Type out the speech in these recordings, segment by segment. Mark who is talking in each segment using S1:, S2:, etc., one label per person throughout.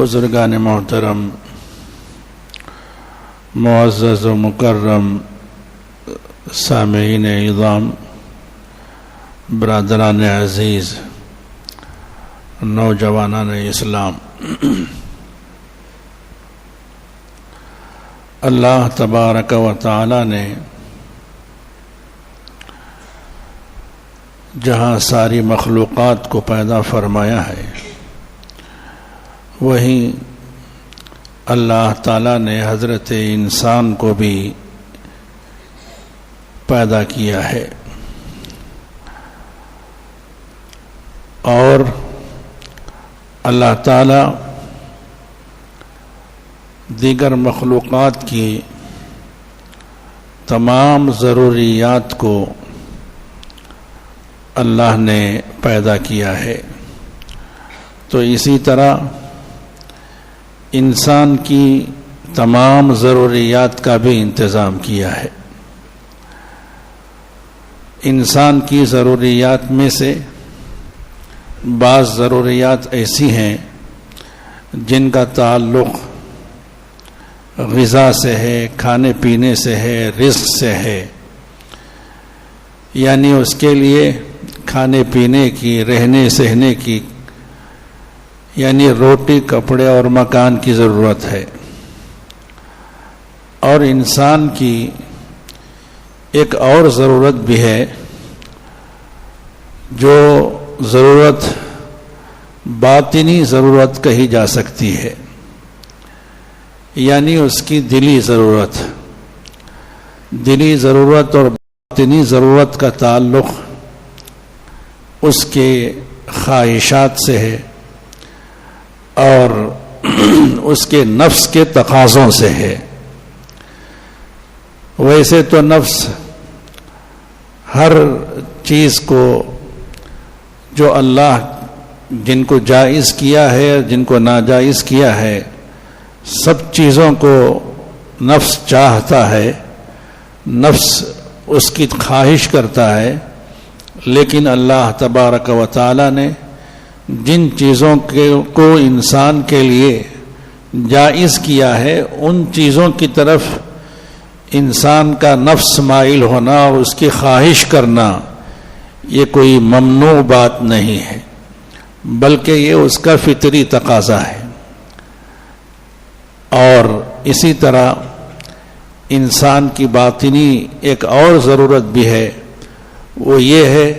S1: بزرگان محترم، معزز و مکرم سامعین عظام، برادران عزیز، نوجوانان اسلام، اللہ تبارک و تعالی نے جہاں ساری مخلوقات کو پیدا فرمایا ہے، وہیں اللہ تعالیٰ نے حضرت انسان کو بھی پیدا کیا ہے، اور اللہ تعالیٰ دیگر مخلوقات کی تمام ضروریات کو اللہ نے پیدا کیا ہے۔ تو اسی طرح انسان کی تمام ضروریات کا بھی انتظام کیا ہے۔ انسان کی ضروریات میں سے بعض ضروریات ایسی ہیں جن کا تعلق غذا سے ہے، کھانے پینے سے ہے، رزق سے ہے، یعنی اس کے لیے کھانے پینے کی، رہنے سہنے کی، یعنی روٹی، کپڑے اور مکان کی ضرورت ہے۔ اور انسان کی ایک اور ضرورت بھی ہے جو ضرورت باطنی ضرورت کہی جا سکتی ہے، یعنی اس کی دلی ضرورت۔ دلی ضرورت اور باطنی ضرورت کا تعلق اس کے خواہشات سے ہے اور اس کے نفس کے تقاضوں سے ہے۔ ویسے تو نفس ہر چیز کو جو اللہ جن کو جائز کیا ہے، جن کو ناجائز کیا ہے، سب چیزوں کو نفس چاہتا ہے، نفس اس کی خواہش کرتا ہے، لیکن اللہ تبارک و تعالی نے جن چیزوں کو انسان کے لیے جائز کیا ہے، ان چیزوں کی طرف انسان کا نفس مائل ہونا اور اس کی خواہش کرنا یہ کوئی ممنوع بات نہیں ہے، بلکہ یہ اس کا فطری تقاضا ہے۔ اور اسی طرح انسان کی باطنی ایک اور ضرورت بھی ہے، وہ یہ ہے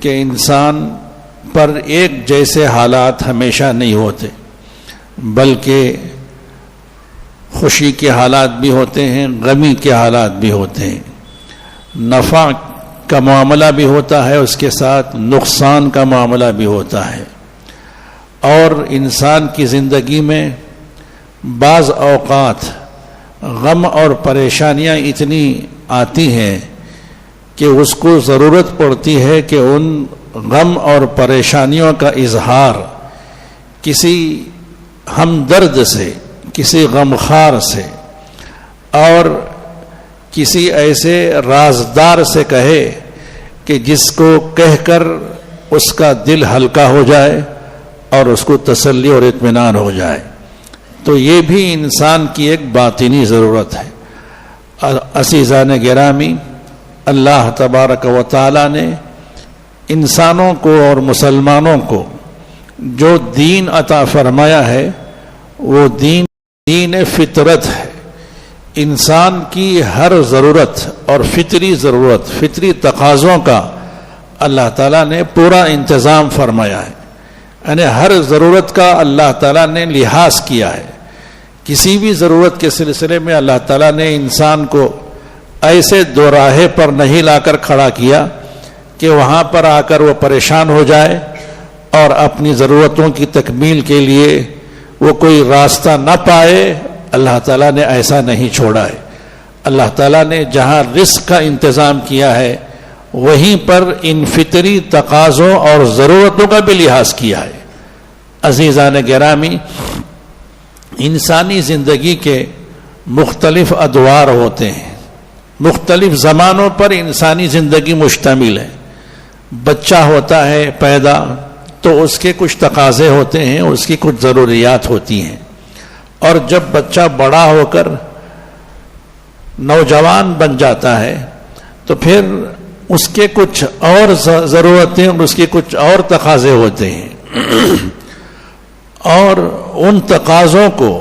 S1: کہ انسان پر ایک جیسے حالات ہمیشہ نہیں ہوتے، بلکہ خوشی کے حالات بھی ہوتے ہیں، غمی کے حالات بھی ہوتے ہیں، نفع کا معاملہ بھی ہوتا ہے، اس کے ساتھ نقصان کا معاملہ بھی ہوتا ہے۔ اور انسان کی زندگی میں بعض اوقات غم اور پریشانیاں اتنی آتی ہیں کہ اس کو ضرورت پڑتی ہے کہ ان غم اور پریشانیوں کا اظہار کسی ہمدرد سے، کسی غمخوار سے اور کسی ایسے رازدار سے کہے کہ جس کو کہہ کر اس کا دل ہلکا ہو جائے اور اس کو تسلی اور اطمینان ہو جائے۔ تو یہ بھی انسان کی ایک باطنی ضرورت ہے۔ عزیزان گرامی، اللہ تبارک و تعالی نے انسانوں کو اور مسلمانوں کو جو دین عطا فرمایا ہے، وہ دین فطرت ہے۔ انسان کی ہر ضرورت اور فطری ضرورت، فطری تقاضوں کا اللہ تعالیٰ نے پورا انتظام فرمایا ہے، یعنی ہر ضرورت کا اللہ تعالیٰ نے لحاظ کیا ہے۔ کسی بھی ضرورت کے سلسلے میں اللہ تعالیٰ نے انسان کو ایسے دو راہے پر نہیں لا کر کھڑا کیا کہ وہاں پر آ کر وہ پریشان ہو جائے اور اپنی ضرورتوں کی تکمیل کے لیے وہ کوئی راستہ نہ پائے۔ اللہ تعالیٰ نے ایسا نہیں چھوڑا ہے۔ اللہ تعالیٰ نے جہاں رزق کا انتظام کیا ہے، وہیں پر ان فطری تقاضوں اور ضرورتوں کا بھی لحاظ کیا ہے۔ عزیزان گرامی، انسانی زندگی کے مختلف ادوار ہوتے ہیں، مختلف زمانوں پر انسانی زندگی مشتمل ہے۔ بچہ ہوتا ہے پیدا، تو اس کے کچھ تقاضے ہوتے ہیں، اس کی کچھ ضروریات ہوتی ہیں، اور جب بچہ بڑا ہو کر نوجوان بن جاتا ہے تو پھر اس کے کچھ اور ضرورتیں اور اس کے کچھ اور تقاضے ہوتے ہیں، اور ان تقاضوں کو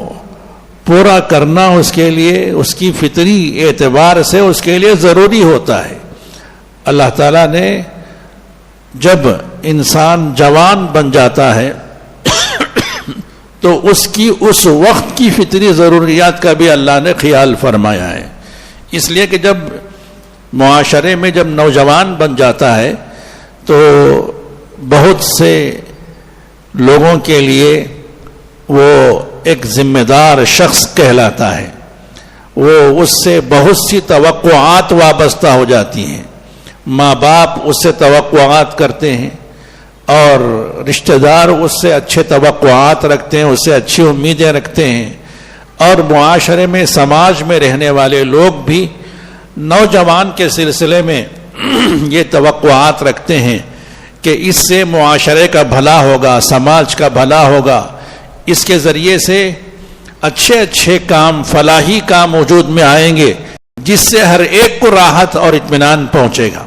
S1: پورا کرنا اس کے لیے، اس کی فطری اعتبار سے اس کے لیے ضروری ہوتا ہے۔ اللہ تعالیٰ نے جب انسان جوان بن جاتا ہے تو اس کی اس وقت کی فطری ضروریات کا بھی اللہ نے خیال فرمایا ہے، اس لیے کہ جب معاشرے میں جب نوجوان بن جاتا ہے تو بہت سے لوگوں کے لیے وہ ایک ذمہ دار شخص کہلاتا ہے، وہ اس سے بہت سی توقعات وابستہ ہو جاتی ہیں، ماں باپ اس سے توقعات کرتے ہیں، اور رشتہ دار اس سے اچھے توقعات رکھتے ہیں، اس سے اچھی امیدیں رکھتے ہیں، اور معاشرے میں سماج میں رہنے والے لوگ بھی نوجوان کے سلسلے میں یہ توقعات رکھتے ہیں کہ اس سے معاشرے کا بھلا ہوگا، سماج کا بھلا ہوگا، اس کے ذریعے سے اچھے اچھے کام، فلاحی کام وجود میں آئیں گے جس سے ہر ایک کو راحت اور اطمینان پہنچے گا۔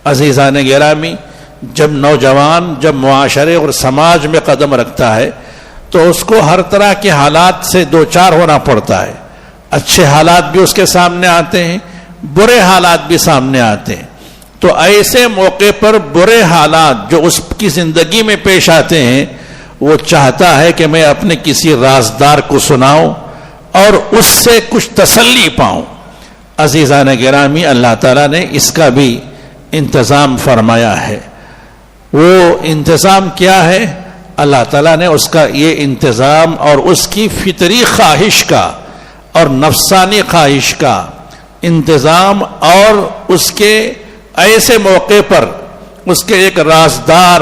S1: عزیزان گرامی، جب نوجوان جب معاشرے اور سماج میں قدم رکھتا ہے تو اس کو ہر طرح کے حالات سے دوچار ہونا پڑتا ہے، اچھے حالات بھی اس کے سامنے آتے ہیں، برے حالات بھی سامنے آتے ہیں، تو ایسے موقع پر برے حالات جو اس کی زندگی میں پیش آتے ہیں وہ چاہتا ہے کہ میں اپنے کسی رازدار کو سناؤں اور اس سے کچھ تسلی پاؤں۔ عزیزان گرامی، اللہ تعالیٰ نے اس کا بھی انتظام فرمایا ہے۔ وہ انتظام کیا ہے؟ اللہ تعالیٰ نے اس کا یہ انتظام اور اس کی فطری خواہش کا اور نفسانی خواہش کا انتظام، اور اس کے ایسے موقع پر اس کے ایک رازدار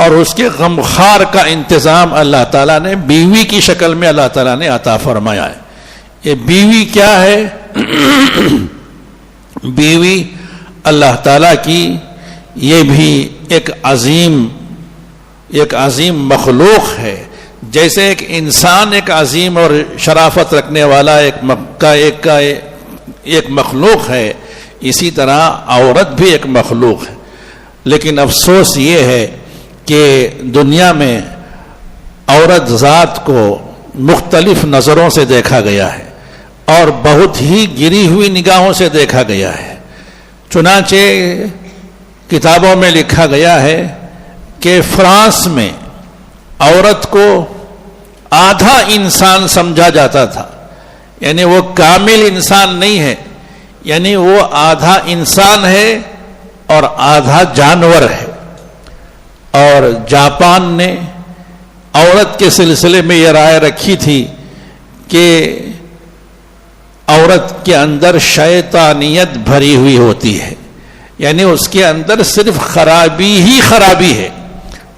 S1: اور اس کے غمخوار کا انتظام اللہ تعالیٰ نے بیوی کی شکل میں اللہ تعالیٰ نے عطا فرمایا ہے۔ یہ بیوی کیا ہے؟ بیوی اللہ تعالیٰ کی یہ بھی ایک عظیم مخلوق ہے۔ جیسے ایک انسان ایک عظیم اور شرافت رکھنے والا ایک مخلوق ہے، اسی طرح عورت بھی ایک مخلوق ہے، لیکن افسوس یہ ہے کہ دنیا میں عورت ذات کو مختلف نظروں سے دیکھا گیا ہے اور بہت ہی گری ہوئی نگاہوں سے دیکھا گیا ہے۔ چنانچہ کتابوں میں لکھا گیا ہے کہ فرانس میں عورت کو آدھا انسان سمجھا جاتا تھا، یعنی وہ کامل انسان نہیں ہے، یعنی وہ آدھا انسان ہے اور آدھا جانور ہے۔ اور جاپان نے عورت کے سلسلے میں یہ رائے رکھی تھی کہ عورت کے اندر شیطانیت بھری ہوئی ہوتی ہے، یعنی اس کے اندر صرف خرابی ہی خرابی ہے،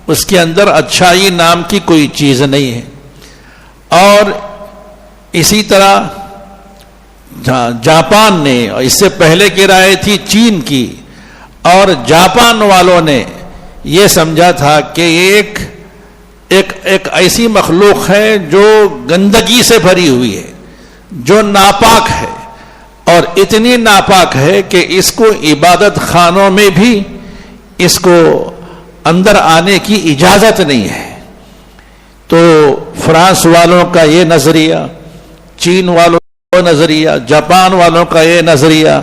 S1: اس کے اندر اچھائی نام کی کوئی چیز نہیں ہے۔ اور اسی طرح جاپان نے، اس سے پہلے کی رائے تھی چین کی، اور جاپان والوں نے یہ سمجھا تھا کہ ایک ایسی مخلوق ہے جو گندگی سے بھری ہوئی ہے، جو ناپاک ہے، اور اتنی ناپاک ہے کہ اس کو عبادت خانوں میں بھی اس کو اندر آنے کی اجازت نہیں ہے۔ تو فرانس والوں کا یہ نظریہ، چین والوں کا نظریہ، جاپان والوں کا یہ نظریہ،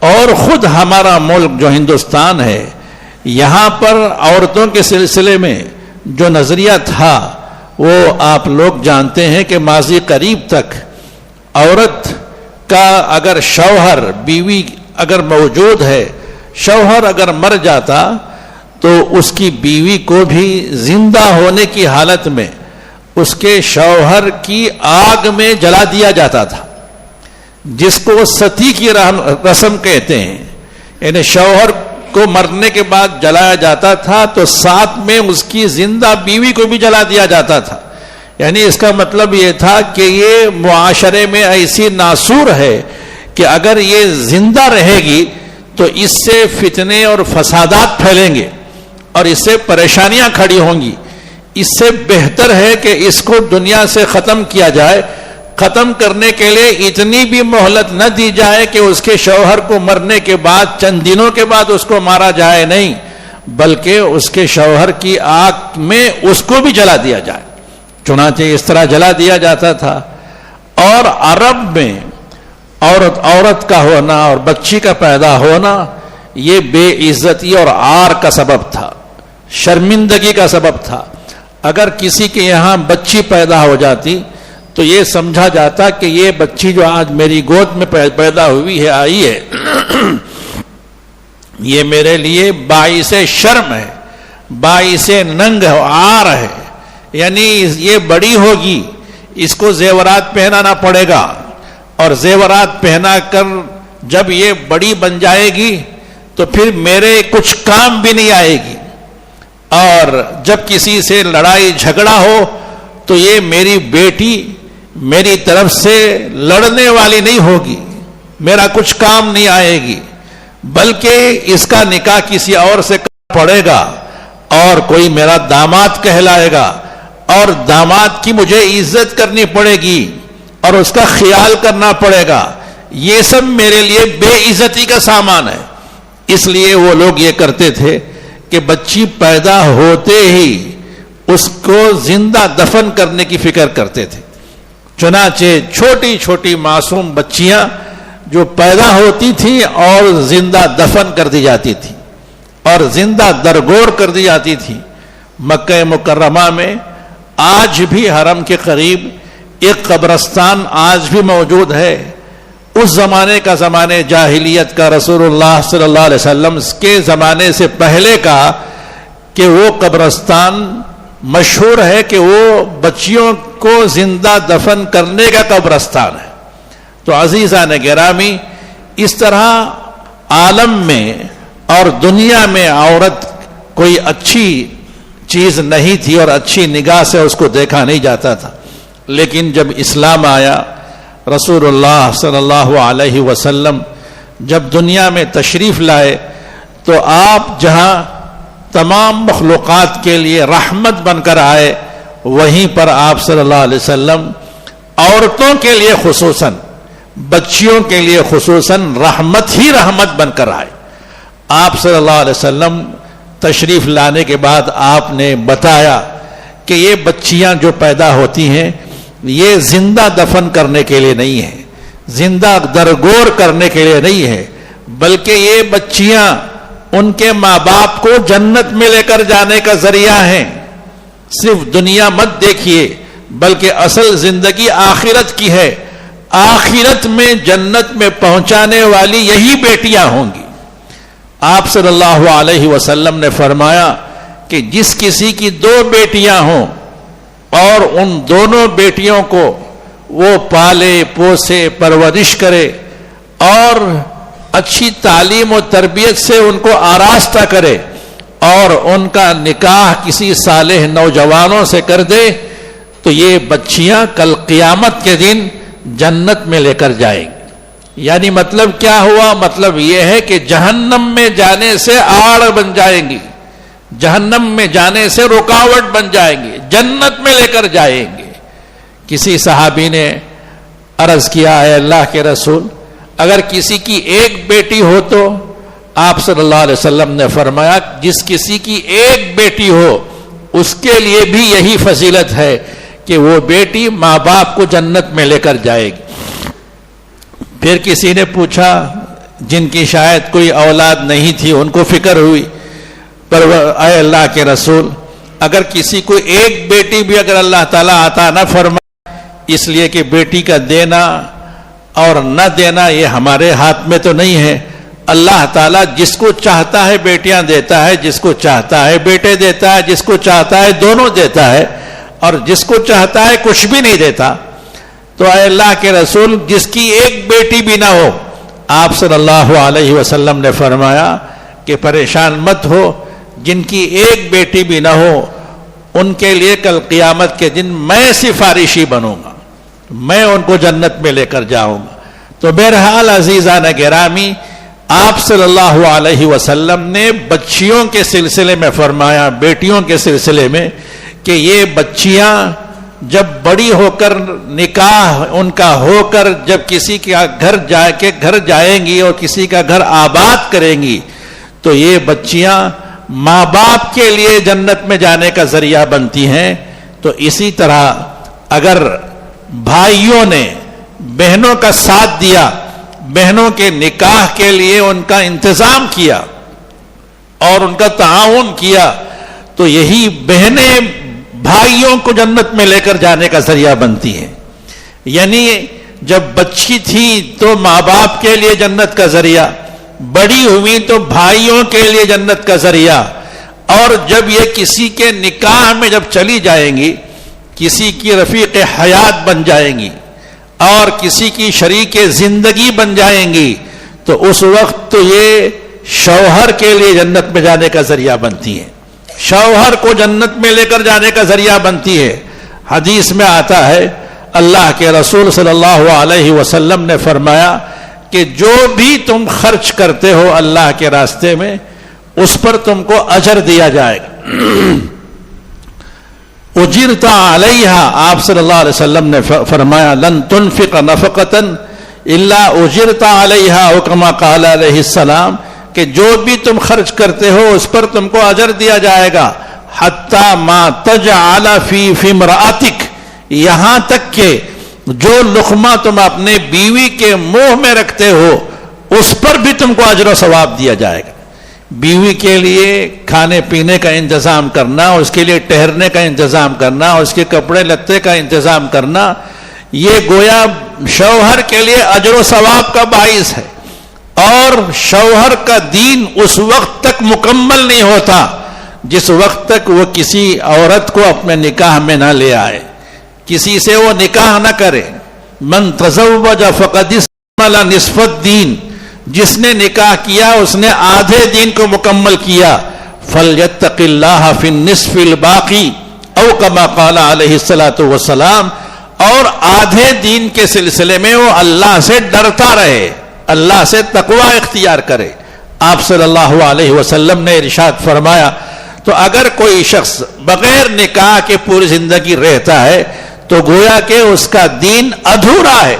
S1: اور خود ہمارا ملک جو ہندوستان ہے، یہاں پر عورتوں کے سلسلے میں جو نظریہ تھا وہ آپ لوگ جانتے ہیں کہ ماضی قریب تک عورت کا اگر شوہر، بیوی اگر موجود ہے، شوہر اگر مر جاتا تو اس کی بیوی کو بھی زندہ ہونے کی حالت میں اس کے شوہر کی آگ میں جلا دیا جاتا تھا، جس کو ستی کی رسم کہتے ہیں، یعنی شوہر کو مرنے کے بعد جلایا جاتا تھا تو ساتھ میں اس کی زندہ بیوی کو بھی جلا دیا جاتا تھا۔ یعنی اس کا مطلب یہ تھا کہ یہ معاشرے میں ایسی ناسور ہے کہ اگر یہ زندہ رہے گی تو اس سے فتنے اور فسادات پھیلیں گے، اور اس سے پریشانیاں کھڑی ہوں گی. اس سے بہتر ہے کہ اس کو دنیا سے ختم کیا جائے. ختم کرنے کے لیے اتنی بھی مہلت نہ دی جائے کہ اس کے شوہر کو مرنے کے بعد چند دنوں کے بعد اس کو مارا جائے, نہیں, بلکہ اس کے شوہر کی آگ میں اس کو بھی جلا دیا جائے. چنانچہ اس طرح جلا دیا جاتا تھا. اور عرب میں عورت کا ہونا اور بچی کا پیدا ہونا یہ بے عزتی اور عار کا سبب تھا, شرمندگی کا سبب تھا. اگر کسی کے یہاں بچی پیدا ہو جاتی تو یہ سمجھا جاتا کہ یہ بچی جو آج میری گود میں پیدا ہوئی ہے, آئی ہے, یہ میرے لیے باعث شرم ہے, باعث ننگ ہے, عار ہے. یعنی یہ بڑی ہوگی, اس کو زیورات پہنانا پڑے گا, اور زیورات پہنا کر جب یہ بڑی بن جائے گی تو پھر میرے کچھ کام بھی نہیں آئے گی. اور جب کسی سے لڑائی جھگڑا ہو تو یہ میری بیٹی میری طرف سے لڑنے والی نہیں ہوگی, میرا کچھ کام نہیں آئے گی, بلکہ اس کا نکاح کسی اور سے کرنا پڑے گا اور کوئی میرا داماد کہلائے گا, اور داماد کی مجھے عزت کرنی پڑے گی اور اس کا خیال کرنا پڑے گا. یہ سب میرے لیے بے عزتی کا سامان ہے. اس لیے وہ لوگ یہ کرتے تھے کہ بچی پیدا ہوتے ہی اس کو زندہ دفن کرنے کی فکر کرتے تھے. چنانچہ چھوٹی چھوٹی معصوم بچیاں جو پیدا ہوتی تھیں اور زندہ دفن کر دی جاتی تھی اور زندہ درگور کر دی جاتی تھی. مکہ مکرمہ میں آج بھی حرم کے قریب ایک قبرستان آج بھی موجود ہے. اس زمانے کا زمانے جاہلیت کا, رسول اللہ صلی اللہ علیہ وسلم کے زمانے سے پہلے کا, کہ وہ قبرستان مشہور ہے کہ وہ بچیوں کو زندہ دفن کرنے کا قبرستان ہے. تو عزیزان گرامی, اس طرح عالم میں اور دنیا میں عورت کوئی اچھی چیز نہیں تھی اور اچھی نگاہ سے اس کو دیکھا نہیں جاتا تھا. لیکن جب اسلام آیا, رسول اللہ صلی اللہ علیہ وسلم جب دنیا میں تشریف لائے تو آپ جہاں تمام مخلوقات کے لیے رحمت بن کر آئے, وہیں پر آپ صلی اللہ علیہ وسلم عورتوں کے لیے خصوصاً, بچیوں کے لیے خصوصاً رحمت ہی رحمت بن کر آئے. آپ صلی اللہ علیہ وسلم تشریف لانے کے بعد آپ نے بتایا کہ یہ بچیاں جو پیدا ہوتی ہیں یہ زندہ دفن کرنے کے لیے نہیں ہے, زندہ درگور کرنے کے لیے نہیں ہے, بلکہ یہ بچیاں ان کے ماں باپ کو جنت میں لے کر جانے کا ذریعہ ہیں. صرف دنیا مت دیکھیے, بلکہ اصل زندگی آخرت کی ہے. آخرت میں جنت میں پہنچانے والی یہی بیٹیاں ہوں گی. آپ صلی اللہ علیہ وسلم نے فرمایا کہ جس کسی کی 2 بیٹیاں ہوں اور ان دونوں بیٹیوں کو وہ پالے پوسے پرورش کرے اور اچھی تعلیم و تربیت سے ان کو آراستہ کرے اور ان کا نکاح کسی صالح نوجوانوں سے کر دے, تو یہ بچیاں کل قیامت کے دن جنت میں لے کر جائیں گی. یعنی مطلب کیا ہوا؟ مطلب یہ ہے کہ جہنم میں جانے سے آڑ بن جائیں گی, جہنم میں جانے سے رکاوٹ بن جائیں گے, جنت میں لے کر جائیں گے. کسی صحابی نے عرض کیا, اے اللہ کے رسول, اگر کسی کی ایک بیٹی ہو تو؟ آپ صلی اللہ علیہ وسلم نے فرمایا جس کسی کی ایک بیٹی ہو اس کے لیے بھی یہی فضیلت ہے کہ وہ بیٹی ماں باپ کو جنت میں لے کر جائے گی. پھر کسی نے پوچھا جن کی شاید کوئی اولاد نہیں تھی, ان کو فکر ہوئی, پر اے اللہ کے رسول, اگر کسی کو ایک بیٹی بھی اگر اللہ تعالیٰ عطا نہ فرمائے, اس لیے کہ بیٹی کا دینا اور نہ دینا یہ ہمارے ہاتھ میں تو نہیں ہے. اللہ تعالیٰ جس کو چاہتا ہے بیٹیاں دیتا ہے, جس کو چاہتا ہے بیٹے دیتا ہے, جس کو چاہتا ہے دونوں دیتا ہے, اور جس کو چاہتا ہے کچھ بھی نہیں دیتا. تو اے اللہ کے رسول, جس کی ایک بیٹی بھی نہ ہو, آپ صلی اللہ علیہ وسلم نے فرمایا کہ پریشان مت ہو, جن کی ایک بیٹی بھی نہ ہو ان کے لیے کل قیامت کے دن میں سفارشی بنوں گا, میں ان کو جنت میں لے کر جاؤں گا. تو بہرحال عزیزان گرامی, آپ صلی اللہ علیہ وسلم نے بچیوں کے سلسلے میں فرمایا، بیٹیوں کے سلسلے میں، کہ یہ بچیاں جب بڑی ہو کر نکاح ان کا ہو کر جب کسی کا گھر جائیں گی اور کسی کا گھر آباد کریں گی تو یہ بچیاں ماں باپ کے لیے جنت میں جانے کا ذریعہ بنتی ہیں. تو اسی طرح اگر بھائیوں نے بہنوں کا ساتھ دیا، بہنوں کے نکاح کے لیے ان کا انتظام کیا اور ان کا تعاون کیا، تو یہی بہنیں بھائیوں کو جنت میں لے کر جانے کا ذریعہ بنتی ہیں. یعنی جب بچی تھی تو ماں باپ کے لیے جنت کا ذریعہ، بڑی ہوئی تو بھائیوں کے لیے جنت کا ذریعہ، اور جب یہ کسی کے نکاح میں جب چلی جائیں گی، کسی کی رفیق حیات بن جائیں گی اور کسی کی شریک زندگی بن جائیں گی، تو اس وقت تو یہ شوہر کے لیے جنت میں جانے کا ذریعہ بنتی ہیں، شوہر کو جنت میں لے کر جانے کا ذریعہ بنتی ہے. حدیث میں آتا ہے اللہ کے رسول صلی اللہ علیہ وسلم نے فرمایا کہ جو بھی تم خرچ کرتے ہو اللہ کے راستے میں اس پر تم کو اجر دیا جائے گا. اجرت علیہا، آپ صلی اللہ علیہ وسلم نے فرمایا لن تنفق نفقتا الا اجرت علیہا، او کما قال علیہ السلام، کہ جو بھی تم خرچ کرتے ہو اس پر تم کو اجر دیا جائے گا. حتی ما تجعل فی امرأتک، یہاں تک کہ جو لقمہ تم اپنے بیوی کے منہ میں رکھتے ہو اس پر بھی تم کو اجر و ثواب دیا جائے گا. بیوی کے لیے کھانے پینے کا انتظام کرنا، اس کے لیے ٹہرنے کا انتظام کرنا، اس کے کپڑے لتے کا انتظام کرنا، یہ گویا شوہر کے لیے اجر و ثواب کا باعث ہے. اور شوہر کا دین اس وقت تک مکمل نہیں ہوتا جس وقت تک وہ کسی عورت کو اپنے نکاح میں نہ لے آئے، کسی سے وہ نکاح نہ کرے. من تزوج فقد استكمل نصف الدین، جس نے نکاح کیا اس نے آدھے دین کو مکمل کیا. فلیتق اللہ فی النصف الباقی، او کما قال علیہ الصلوۃ والسلام، اور آدھے دین کے سلسلے میں وہ اللہ سے ڈرتا رہے، اللہ سے تقوی اختیار کرے. آپ صلی اللہ علیہ وسلم نے ارشاد فرمایا تو اگر کوئی شخص بغیر نکاح کے پوری زندگی رہتا ہے تو گویا کہ اس کا دین ادھورا ہے،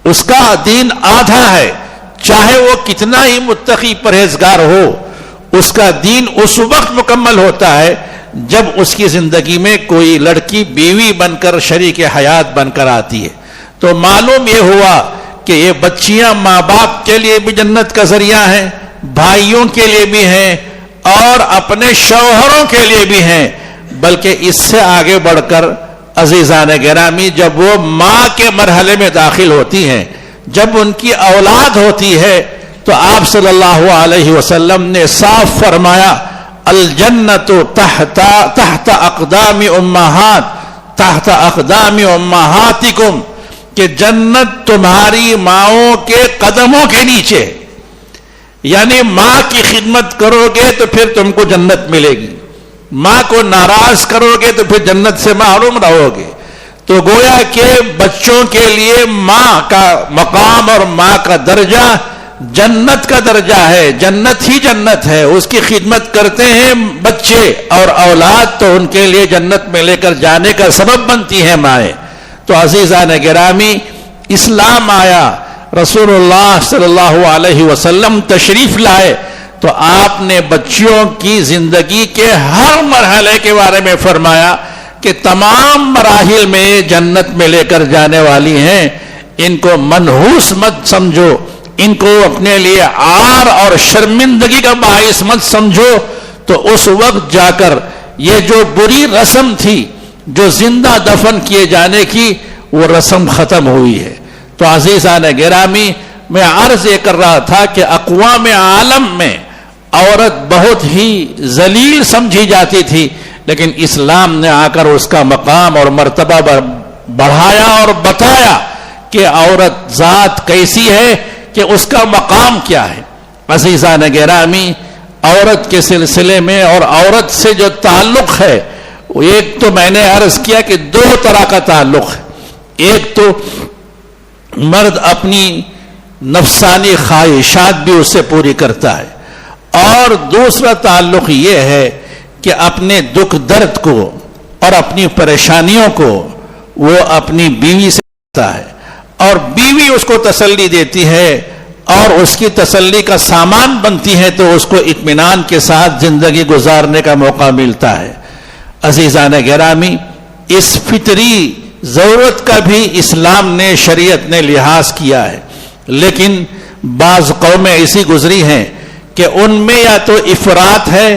S1: اس کا دین آدھا ہے. چاہے وہ کتنا ہی متقی پرہیزگار ہو، اس کا دین اس وقت مکمل ہوتا ہے جب اس کی زندگی میں کوئی لڑکی بیوی بن کر شریک حیات بن کر آتی ہے. تو معلوم یہ ہوا کہ یہ بچیاں ماں باپ کے لیے بھی جنت کا ذریعہ ہیں، بھائیوں کے لیے بھی ہیں اور اپنے شوہروں کے لیے بھی ہیں. بلکہ اس سے آگے بڑھ کر عزیزان گرامی، جب وہ ماں کے مرحلے میں داخل ہوتی ہیں، جب ان کی اولاد ہوتی ہے، تو آپ صلی اللہ علیہ وسلم نے صاف فرمایا الجنت تحت اقدام امہات، تحت اقدام امہاتکم، کہ جنت تمہاری ماؤں کے قدموں کے نیچے. یعنی ماں کی خدمت کرو گے تو پھر تم کو جنت ملے گی، ماں کو ناراض کرو گے تو پھر جنت سے محروم رہو گے. تو گویا کہ بچوں کے لیے ماں کا مقام اور ماں کا درجہ جنت کا درجہ ہے، جنت ہی جنت ہے. اس کی خدمت کرتے ہیں بچے اور اولاد تو ان کے لیے جنت میں لے کر جانے کا سبب بنتی ہیں مائیں. تو عزیزان گرامی، اسلام آیا، رسول اللہ صلی اللہ علیہ وسلم تشریف لائے تو آپ نے بچیوں کی زندگی کے ہر مرحلے کے بارے میں فرمایا کہ تمام مراحل میں جنت میں لے کر جانے والی ہیں. ان کو منحوس مت سمجھو، ان کو اپنے لیے عار اور شرمندگی کا باعث مت سمجھو. تو اس وقت جا کر یہ جو بری رسم تھی، جو زندہ دفن کیے جانے کی، وہ رسم ختم ہوئی ہے. تو عزیزان گرامی، میں عرض یہ کر رہا تھا کہ اقوام عالم میں عورت بہت ہی ذلیل سمجھی جاتی تھی، لیکن اسلام نے آ کر اس کا مقام اور مرتبہ بڑھایا اور بتایا کہ عورت ذات کیسی ہے، کہ اس کا مقام کیا ہے. عزیزان گرامی، عورت کے سلسلے میں اور عورت سے جو تعلق ہے، ایک تو میں نے عرض کیا کہ دو طرح کا تعلق ہے. ایک تو مرد اپنی نفسانی خواہشات بھی اس سے پوری کرتا ہے. اور دوسرا تعلق یہ ہے کہ اپنے دکھ درد کو اور اپنی پریشانیوں کو وہ اپنی بیوی سے کرتا ہے اور بیوی اس کو تسلی دیتی ہے اور اس کی تسلی کا سامان بنتی ہے تو اس کو اطمینان کے ساتھ زندگی گزارنے کا موقع ملتا ہے. عزیزان گرامی، اس فطری ضرورت کا بھی اسلام نے، شریعت نے لحاظ کیا ہے، لیکن بعض قومیں ایسی گزری ہیں کہ ان میں یا تو افراط ہے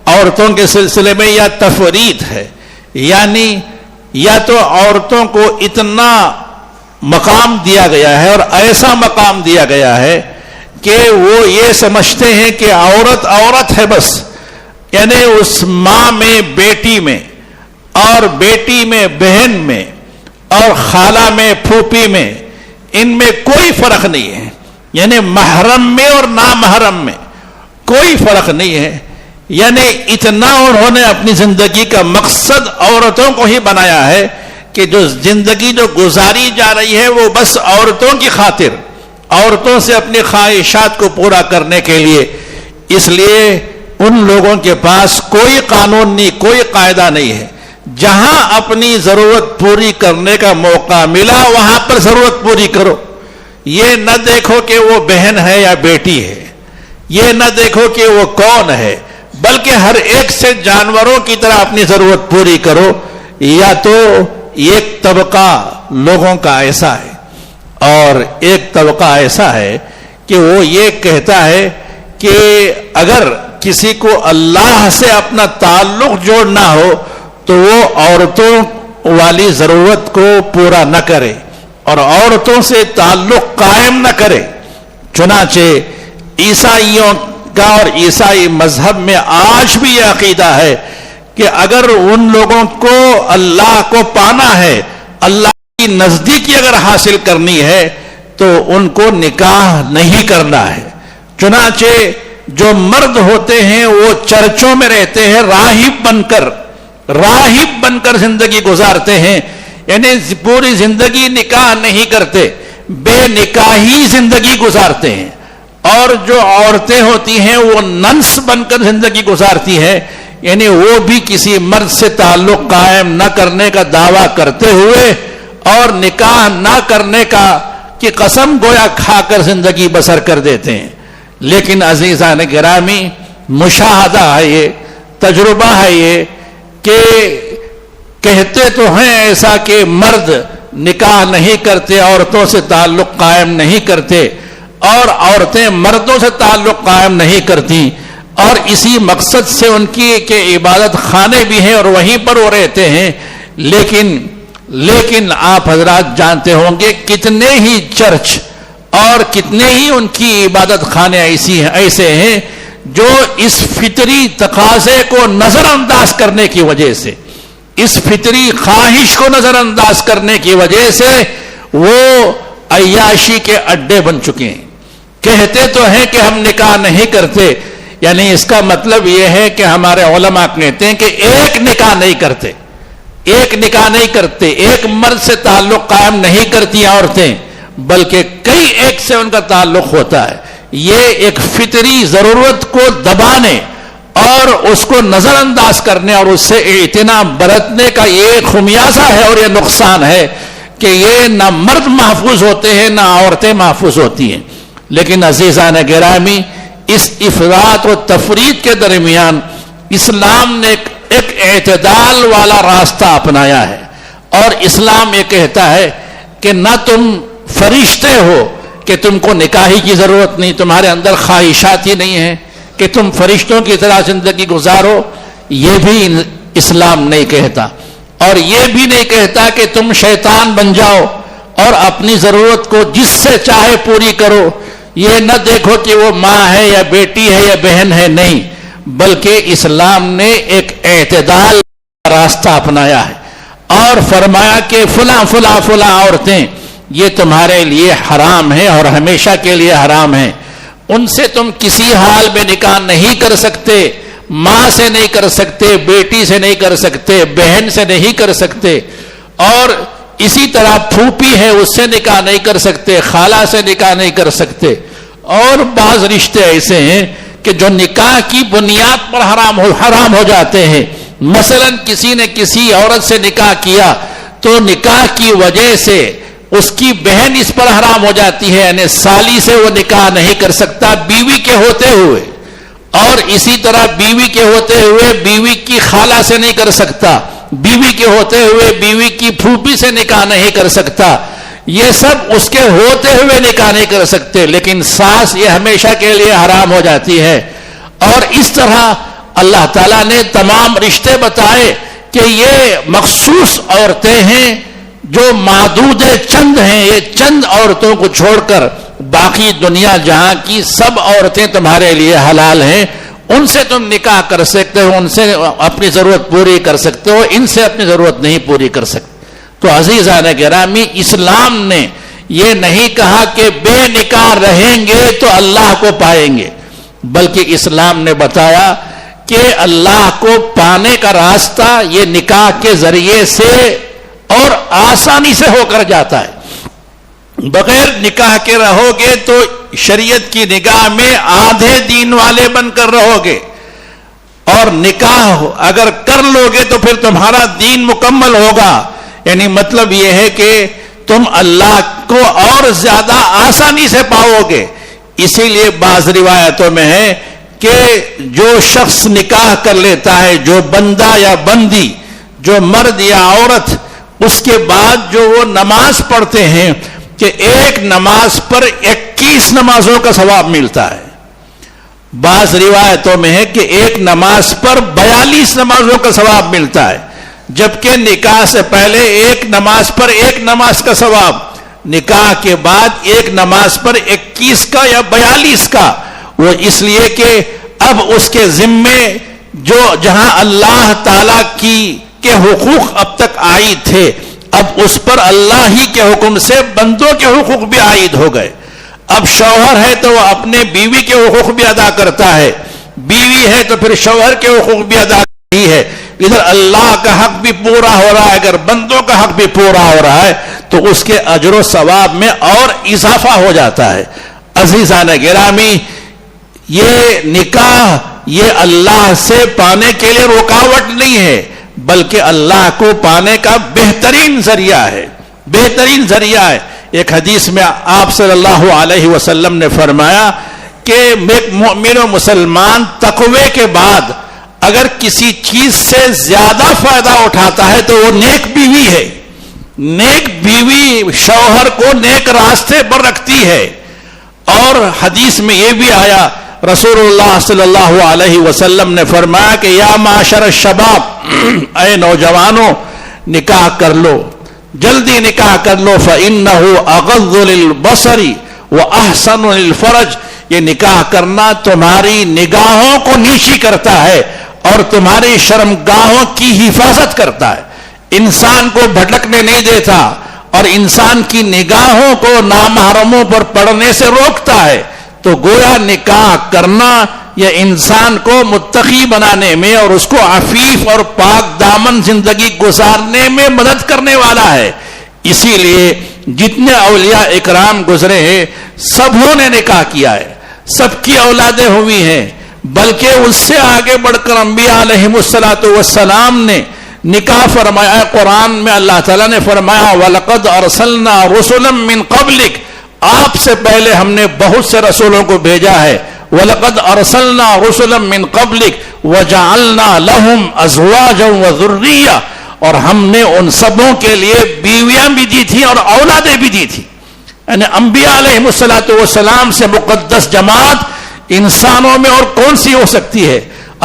S1: عورتوں کے سلسلے میں یا تفریط ہے، یعنی یا تو عورتوں کو اتنا مقام دیا گیا ہے اور ایسا مقام دیا گیا ہے کہ وہ یہ سمجھتے ہیں کہ عورت عورت ہے بس، یعنی اس ماں میں بیٹی میں اور بیٹی میں بہن میں اور خالہ میں پھوپھی میں ان میں کوئی فرق نہیں ہے، یعنی محرم میں اور نامحرم میں کوئی فرق نہیں ہے. یعنی اتنا انہوں نے اپنی زندگی کا مقصد عورتوں کو ہی بنایا ہے کہ جو زندگی جو گزاری جا رہی ہے وہ بس عورتوں کی خاطر، عورتوں سے اپنی خواہشات کو پورا کرنے کے لیے. اس لیے ان لوگوں کے پاس کوئی قانون نہیں، کوئی قاعدہ نہیں ہے. جہاں اپنی ضرورت پوری کرنے کا موقع ملا وہاں پر ضرورت پوری کرو. یہ نہ دیکھو کہ وہ بہن ہے یا بیٹی ہے، یہ نہ دیکھو کہ وہ کون ہے، بلکہ ہر ایک سے جانوروں کی طرح اپنی ضرورت پوری کرو. یا تو ایک طبقہ لوگوں کا ایسا ہے اور ایک طبقہ ایسا ہے کہ وہ یہ کہتا ہے کہ اگر کسی کو اللہ سے اپنا تعلق جوڑنا ہو تو وہ عورتوں والی ضرورت کو پورا نہ کرے اور عورتوں سے تعلق قائم نہ کرے. چنانچہ عیسائیوں کا اور عیسائی مذہب میں آج بھی یہ عقیدہ ہے کہ اگر ان لوگوں کو اللہ کو پانا ہے، اللہ کی نزدیکی اگر حاصل کرنی ہے تو ان کو نکاح نہیں کرنا ہے. چنانچہ جو مرد ہوتے ہیں وہ چرچوں میں رہتے ہیں، راہب بن کر زندگی گزارتے ہیں، یعنی پوری زندگی نکاح نہیں کرتے، بے نکاحی زندگی گزارتے ہیں. اور جو عورتیں ہوتی ہیں وہ ننس بن کر زندگی گزارتی ہیں، یعنی وہ بھی کسی مرد سے تعلق قائم نہ کرنے کا دعویٰ کرتے ہوئے اور نکاح نہ کرنے کا کی قسم گویا کھا کر زندگی بسر کر دیتے ہیں. لیکن عزیزان گرامی، مشاہدہ ہے، یہ تجربہ ہے یہ کہ کہتے تو ہیں ایسا کہ مرد نکاح نہیں کرتے، عورتوں سے تعلق قائم نہیں کرتے اور عورتیں مردوں سے تعلق قائم نہیں کرتی، اور اسی مقصد سے ان کی کہ عبادت خانے بھی ہیں اور وہیں پر وہ رہتے ہیں. لیکن آپ حضرات جانتے ہوں گے کتنے ہی چرچ اور کتنے ہی ان کی عبادت خانے ایسے ہیں جو اس فطری تقاضے کو نظر انداز کرنے کی وجہ سے، اس فطری خواہش کو نظر انداز کرنے کی وجہ سے وہ عیاشی کے اڈے بن چکے ہیں. کہتے تو ہیں کہ ہم نکاح نہیں کرتے، یعنی اس کا مطلب یہ ہے کہ ہمارے علماء کہتے ہیں کہ ایک نکاح نہیں کرتے، ایک مرد سے تعلق قائم نہیں کرتی عورتیں، بلکہ کئی ایک سے ان کا تعلق ہوتا ہے. یہ ایک فطری ضرورت کو دبانے اور اس کو نظر انداز کرنے اور اس سے اجتناب برتنے کا یہ خمیازہ ہے اور یہ نقصان ہے کہ یہ نہ مرد محفوظ ہوتے ہیں نہ عورتیں محفوظ ہوتی ہیں. لیکن عزیزان گرامی، اس افراط و تفریط کے درمیان اسلام نے ایک اعتدال والا راستہ اپنایا ہے، اور اسلام یہ کہتا ہے کہ نہ تم فرشتے ہو کہ تم کو نکاحی کی ضرورت نہیں، تمہارے اندر خواہشات ہی نہیں ہیں کہ تم فرشتوں کی طرح زندگی گزارو، یہ بھی اسلام نہیں کہتا. اور یہ بھی نہیں کہتا کہ تم شیطان بن جاؤ اور اپنی ضرورت کو جس سے چاہے پوری کرو. یہ نہ دیکھو کہ وہ ماں ہے یا بیٹی ہے یا بہن ہے، نہیں، بلکہ اسلام نے ایک اعتدال کا راستہ اپنایا ہے اور فرمایا کہ فلاں عورتیں یہ تمہارے لیے حرام ہیں اور ہمیشہ کے لیے حرام ہیں. ان سے تم کسی حال میں نکاح نہیں کر سکتے، ماں سے نہیں کر سکتے، بیٹی سے نہیں کر سکتے، بہن سے نہیں کر سکتے. اور اسی طرح پھوپھی ہے اس سے نکاح نہیں کر سکتے، خالہ سے نکاح نہیں کر سکتے، اور بعض رشتے ایسے ہیں کہ جو نکاح کی بنیاد پر حرام ہو جاتے ہیں. مثلا کسی نے کسی عورت سے نکاح کیا تو نکاح کی وجہ سے اس کی بہن اس پر حرام ہو جاتی ہے، یعنی سالی سے وہ نکاح نہیں کر سکتا بیوی کے ہوتے ہوئے، اور اسی طرح بیوی کے ہوتے ہوئے بیوی کی خالہ سے نہیں کر سکتا، بیوی کے ہوتے ہوئے بیوی کی پھوپھی سے نکاح نہیں کر سکتا. یہ سب اس کے ہوتے ہوئے نکاح نہیں کر سکتے، لیکن ساس یہ ہمیشہ کے لیے حرام ہو جاتی ہے. اور اس طرح اللہ تعالیٰ نے تمام رشتے بتائے کہ یہ مخصوص عورتیں ہیں جو معدود چند ہیں، یہ چند عورتوں کو چھوڑ کر باقی دنیا جہاں کی سب عورتیں تمہارے لیے حلال ہیں. ان سے تم نکاح کر سکتے ہو، ان سے اپنی ضرورت پوری کر سکتے ہو، ان سے اپنی ضرورت نہیں پوری کر سکتے. تو عزیزان گرامی، اسلام نے یہ نہیں کہا کہ بے نکاح رہیں گے تو اللہ کو پائیں گے، بلکہ اسلام نے بتایا کہ اللہ کو پانے کا راستہ یہ نکاح کے ذریعے سے اور آسانی سے ہو کر جاتا ہے. بغیر نکاح کے رہو گے تو شریعت کی نگاہ میں آدھے دین والے بن کر رہو گے، اور نکاح اگر کر لو گے تو پھر تمہارا دین مکمل ہوگا. یعنی مطلب یہ ہے کہ تم اللہ کو اور زیادہ آسانی سے پاؤ گے. اسی لیے بعض روایتوں میں ہے کہ جو شخص نکاح کر لیتا ہے، جو بندہ یا بندی، جو مرد یا عورت، اس کے بعد جو وہ نماز پڑھتے ہیں کہ ایک نماز پر 21 نمازوں کا ثواب ملتا ہے. بعض روایتوں میں ہے کہ ایک نماز پر 42 نمازوں کا ثواب ملتا ہے، جبکہ نکاح سے پہلے ایک نماز پر ایک نماز کا ثواب، نکاح کے بعد ایک نماز پر 21 کا یا 42 کا. وہ اس لیے کہ اب اس کے ذمے جو جہاں اللہ تعالی کے حقوق اب تک عائد تھے، اب اس پر اللہ ہی کے حکم سے بندوں کے حقوق بھی عائد ہو گئے. اب شوہر ہے تو وہ اپنے بیوی کے حقوق بھی ادا کرتا ہے، بیوی ہے تو پھر شوہر کے حقوق بھی ادا کرتی ہے. ادھر اللہ کا حق بھی پورا ہو رہا ہے، اگر بندوں کا حق بھی پورا ہو رہا ہے تو اس کے اجر و ثواب میں اور اضافہ ہو جاتا ہے. عزیزان گرامی، یہ نکاح یہ اللہ سے پانے کے لیے رکاوٹ نہیں ہے، بلکہ اللہ کو پانے کا بہترین ذریعہ ہے، بہترین ذریعہ ہے. ایک حدیث میں آپ صلی اللہ علیہ وسلم نے فرمایا کہ ایک مومن و مسلمان تقوی کے بعد اگر کسی چیز سے زیادہ فائدہ اٹھاتا ہے تو وہ نیک بیوی ہے. نیک بیوی شوہر کو نیک راستے پر رکھتی ہے. اور حدیث میں یہ بھی آیا، رسول اللہ صلی اللہ علیہ وسلم نے فرمایا کہ یا معاشر الشباب، اے نوجوانوں نکاح کر لو، جلدی نکاح کر لو، فَإِنَّهُ أَغَضُّ لِلْبَصَرِ وَأَحْسَنُ لِلْفَرَجِ. یہ نکاح کرنا تمہاری نگاہوں کو نیچی کرتا ہے اور تمہاری شرمگاہوں کی حفاظت کرتا ہے، انسان کو بھٹکنے نہیں دیتا اور انسان کی نگاہوں کو نامحرموں پر پڑنے سے روکتا ہے. تو گویا نکاح کرنا یہ انسان کو متقی بنانے میں اور اس کو عفیف اور پاک دامن زندگی گزارنے میں مدد کرنے والا ہے. اسی لیے جتنے اولیاء اکرام گزرے ہیں سبوں نے نکاح کیا ہے، سب کی اولادیں ہوئی ہیں، بلکہ اس سے آگے بڑھ کر انبیاء علیہم السلام نے نکاح فرمایا. قرآن میں اللہ تعالیٰ نے فرمایا وَلَقَدْ أَرْسَلْنَا رُسُلًا مِّن قَبْلِكَ، آپ سے پہلے ہم نے بہت سے رسولوں کو بھیجا ہے. وَلَقَدْ أَرْسَلْنَا رُسُلًا مِّن قَبْلِكَ وَجَعَلْنَا لَهُمْ أَزْوَاجًا وَذُرِّيَّةً، اور ہم نے ان سبوں کے لیے بیویاں بھی دی تھی اور اولادیں بھی دی تھی. یعنی انبیاء علیہم السلام سے مقدس جماعت انسانوں میں اور کون سی ہو سکتی ہے؟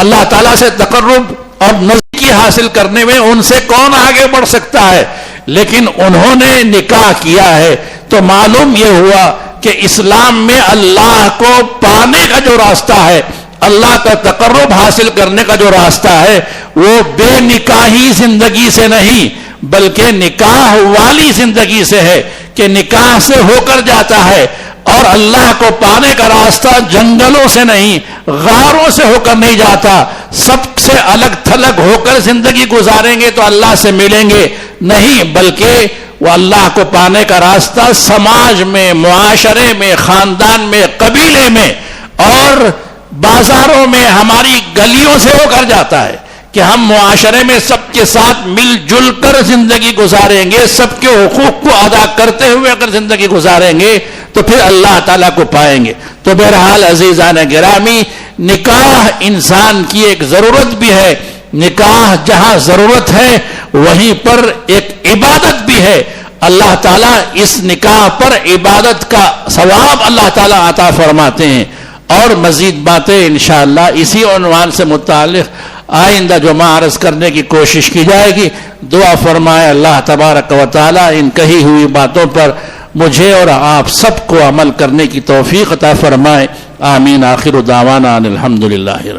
S1: اللہ تعالیٰ سے تقرب اور نزدیکی حاصل کرنے میں ان سے کون آگے بڑھ سکتا ہے؟ لیکن انہوں نے نکاح کیا ہے. تو معلوم یہ ہوا کہ اسلام میں اللہ کو پانے کا جو راستہ ہے، اللہ کا تقرب حاصل کرنے کا جو راستہ ہے، وہ بے نکاحی زندگی سے نہیں بلکہ نکاح والی زندگی سے ہے، کہ نکاح سے ہو کر جاتا ہے. اور اللہ کو پانے کا راستہ جنگلوں سے نہیں، غاروں سے ہو کر نہیں جاتا. سب سے الگ تھلگ ہو کر زندگی گزاریں گے تو اللہ سے ملیں گے نہیں، بلکہ وہ اللہ کو پانے کا راستہ سماج میں، معاشرے میں، خاندان میں، قبیلے میں اور بازاروں میں، ہماری گلیوں سے ہو کر جاتا ہے کہ ہم معاشرے میں سب کے ساتھ مل جل کر زندگی گزاریں گے، سب کے حقوق کو ادا کرتے ہوئے اگر زندگی گزاریں گے تو پھر اللہ تعالیٰ کو پائیں گے۔ تو بہرحال عزیزان گرامی، نکاح انسان کی ایک ضرورت بھی ہے، نکاح جہاں ضرورت ہے وہیں پر ایک عبادت بھی ہے۔ اللہ تعالیٰ اس نکاح پر عبادت کا ثواب اللہ تعالیٰ عطا فرماتے ہیں۔ اور مزید باتیں انشاءاللہ اسی عنوان سے متعلق آئندہ جمعہ عرض کرنے کی کوشش کی جائے گی۔ دعا فرمائے اللہ تبارک و تعالیٰ ان کہی ہوئی باتوں پر مجھے اور آپ سب کو عمل کرنے کی توفیق عطا فرمائے۔ آمین۔ آخر دعوانا الحمدللہ۔